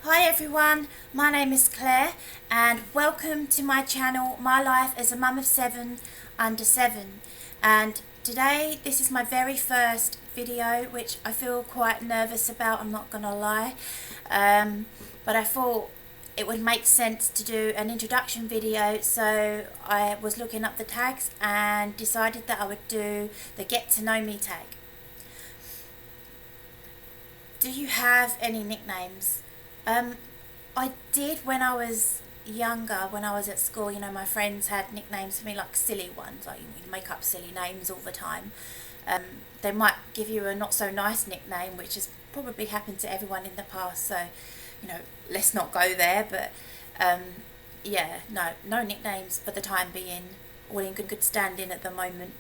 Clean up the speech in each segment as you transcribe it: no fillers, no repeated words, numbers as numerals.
Hi everyone, my name is Claire and welcome to my channel, My Life as a Mum of 7 under 7. And today this is my very first video, which I feel quite nervous about, I'm not gonna lie. But I thought it would make sense to do an introduction video, so I was looking up the tags and decided that I would do the get to know me tag. Do you have any nicknames? I did when I was younger, when I was at school. My friends had nicknames for me, like silly ones, like you make up silly names all the time. Um, they might give you a not so nice nickname, which has probably happened to everyone in the past, so let's not go there. But yeah, no nicknames for the time being, all in good standing at the moment.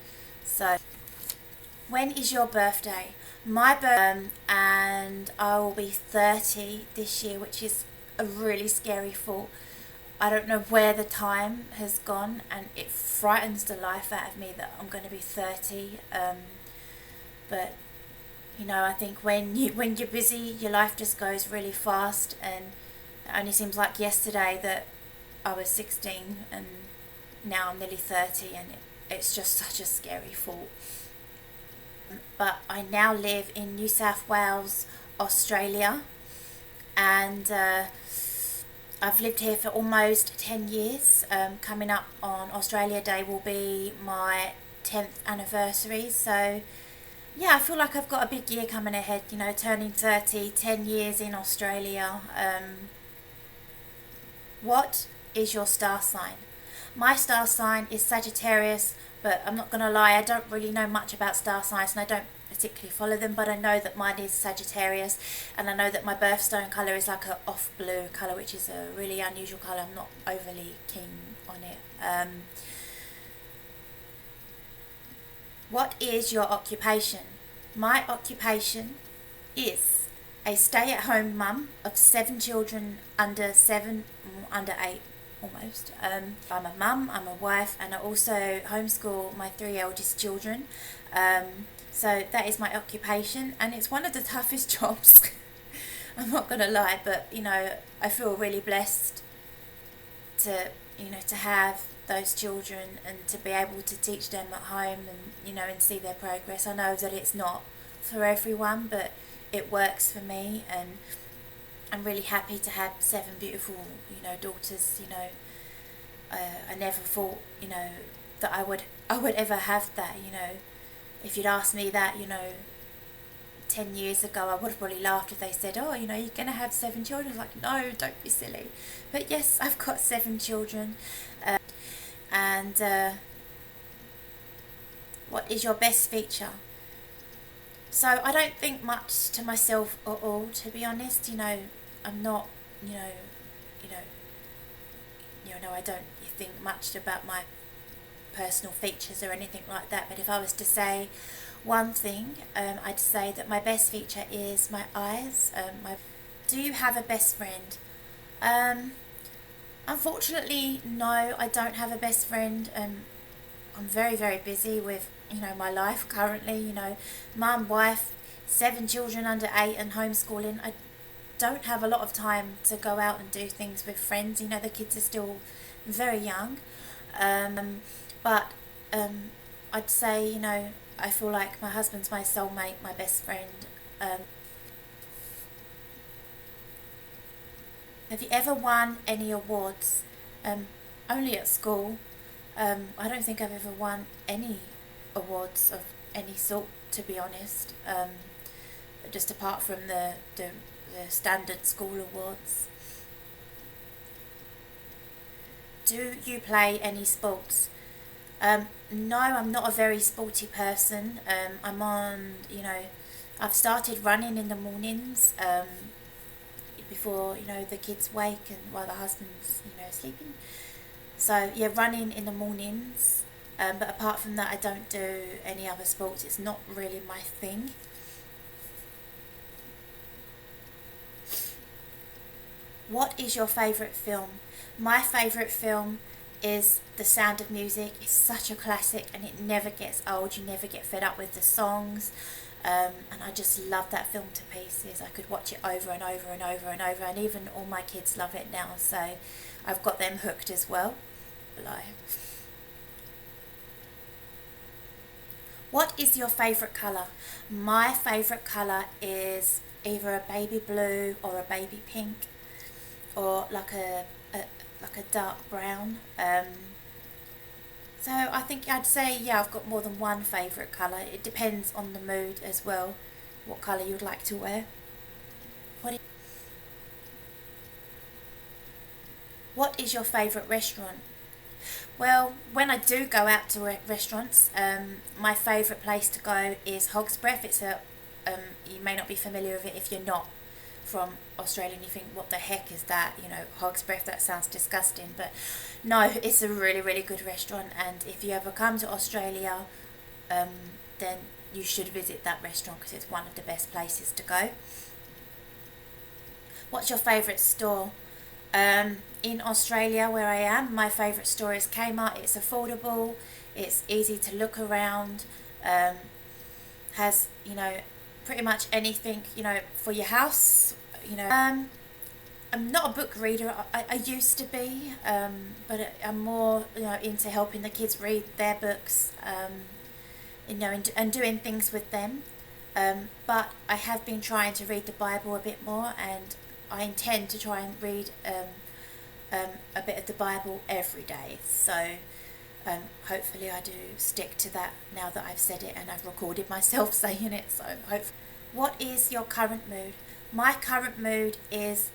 So when is your birthday? My birthday, and I will be 30 this year, which is a really scary thought. I don't know where the time has gone, and it frightens the life out of me that I'm going to be 30. But I think when you're busy, your life just goes really fast, and it only seems like yesterday that I was 16, and now I'm nearly 30, and it's just such a scary thought. But I now live in New South Wales, Australia, and I've lived here for almost 10 years. Coming up on Australia Day will be my 10th anniversary, so yeah, I feel like I've got a big year coming ahead, turning 30, 10 years in Australia. What is your star sign? My star sign is Sagittarius, but I'm not going to lie, I don't really know much about star signs, and I don't particularly follow them, but I know that mine is Sagittarius, and I know that my birthstone colour is like a off blue colour, which is a really unusual colour. I'm not overly keen on it. What is your occupation? My occupation is a stay-at-home mum of 7 children under 7, under 8 almost. I'm a mum, I'm a wife, and I also homeschool my 3 eldest children. So that is my occupation, and it's one of the toughest jobs. I'm not gonna lie, but I feel really blessed to to have those children and to be able to teach them at home, and see their progress. I know that it's not for everyone, but it works for me, and I'm really happy to have 7 beautiful daughters. I never thought that I would ever have that. If you'd asked me that 10 years ago, I would have probably laughed if they said, oh, you're going to have 7 children. I was like, no, don't be silly. But yes, I've got 7 children. And what is your best feature? So I don't think much to myself at all, to be honest. I'm not, I don't think much about my personal features or anything like that. But if I was to say one thing, I'd say that my best feature is my eyes. Do you have a best friend? Unfortunately, no, I don't have a best friend. I'm very, very busy with my life currently. Mum, wife, 7 children under 8, and homeschooling. I don't have a lot of time to go out and do things with friends. The kids are still very young. But I'd say, I feel like my husband's my soulmate, my best friend. Have you ever won any awards? Only at school. I don't think I've ever won any awards of any sort, to be honest. Just apart from the standard school awards. Do you play any sports? No, I'm not a very sporty person. I'm on, I've started running in the mornings before, the kids wake and while the husband's, sleeping. So yeah, running in the mornings. But apart from that, I don't do any other sports. It's not really my thing. What is your favourite film? My favourite film is The Sound of Music. It's such a classic, and it never gets old. You never get fed up with the songs. And I just love that film to pieces. I could watch it over and over and over and over, and even all my kids love it now, so I've got them hooked as well. Below. What is your favourite colour? My favourite colour is either a baby blue or a baby pink, or like a dark brown. So I think I'd say, yeah, I've got more than one favourite colour. It depends on the mood as well, what colour you'd like to wear. What is your favourite restaurant? Well, when I do go out to restaurants, my favourite place to go is Hog's Breath. It's you may not be familiar with it if you're not from Australia and you think, what the heck is that? You know, Hog's Breath, that sounds disgusting. But no, it's a really, really good restaurant, and if you ever come to Australia, then you should visit that restaurant because it's one of the best places to go. What's your favourite store? In Australia, where I am, my favourite store is Kmart. It's affordable, it's easy to look around, has, you know, pretty much anything, you know, for your house, you know. I'm not a book reader. I used to be, but I'm more, you know, into helping the kids read their books, you know, and doing things with them. But I have been trying to read the Bible a bit more, and I intend to try and read a bit of the Bible every day. So hopefully I do stick to that now that I've said it and I've recorded myself saying it. So what is your current mood? My current mood is,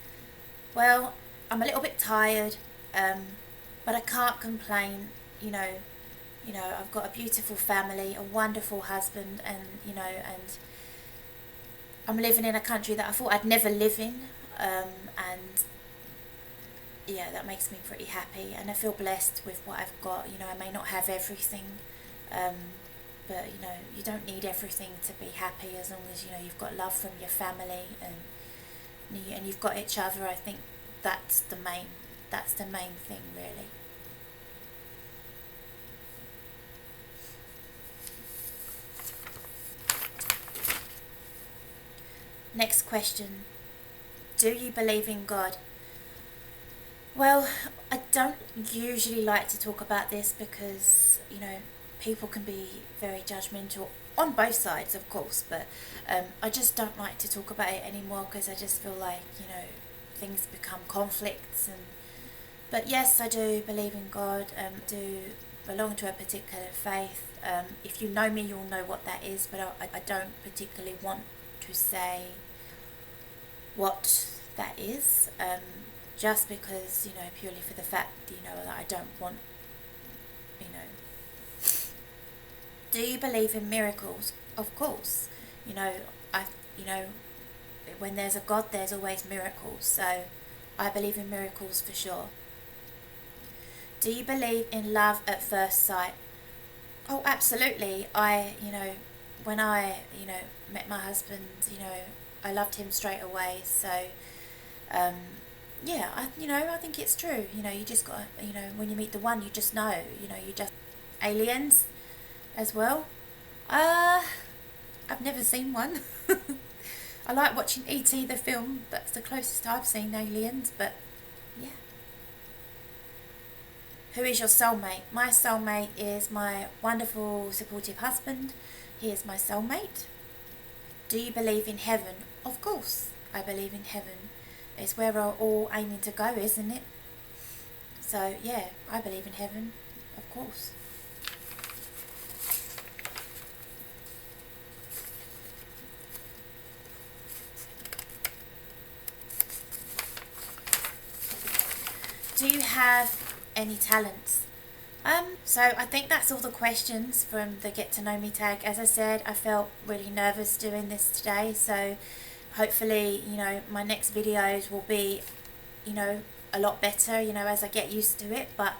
well, I'm a little bit tired, but I can't complain. You know, I've got a beautiful family, a wonderful husband, and you know, and I'm living in a country that I thought I'd never live in, and yeah, that makes me pretty happy, and I feel blessed with what I've got. You know, I may not have everything, but you know, you don't need everything to be happy, as long as, you know, you've got love from your family and you've got each other. I think that's the main thing, really. Next question. Do you believe in God? Well, I don't usually like to talk about this because, you know, people can be very judgmental on both sides, of course, but I just don't like to talk about it anymore because I just feel like, you know, things become conflicts. But yes, I do believe in God. Do belong to a particular faith. If you know me, you'll know what that is, but I don't particularly want to say what that is, just because, you know, purely for the fact, you know, that I don't want, you know. Do you believe in miracles? Of course. You know, when there's a God, there's always miracles, so I believe in miracles for sure. Do you believe in love at first sight? Oh, absolutely. When I, you know, met my husband, you know, I loved him straight away. So, yeah, I think it's true. You know, you just got, you know, when you meet the one, you just know, you know, you just, aliens as well. I've never seen one. I like watching E.T. the film. That's the closest I've seen aliens, but yeah. Who is your soulmate? My soulmate is my wonderful, supportive husband. He is my soulmate. Do you believe in heaven? Of course, I believe in heaven. It's where we're all aiming to go, isn't it? So, yeah, I believe in heaven, of course. Do you have any talents? So I think that's all the questions from the Get to Know Me tag. As I said, I felt really nervous doing this today, so hopefully, you know, my next videos will be, you know, a lot better, you know, as I get used to it. But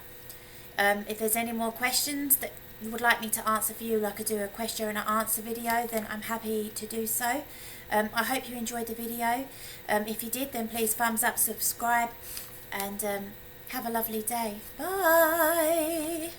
if there's any more questions that you would like me to answer for you, like I do a question and answer video, then I'm happy to do so. I hope you enjoyed the video. If you did, then please thumbs up, subscribe, and have a lovely day. Bye.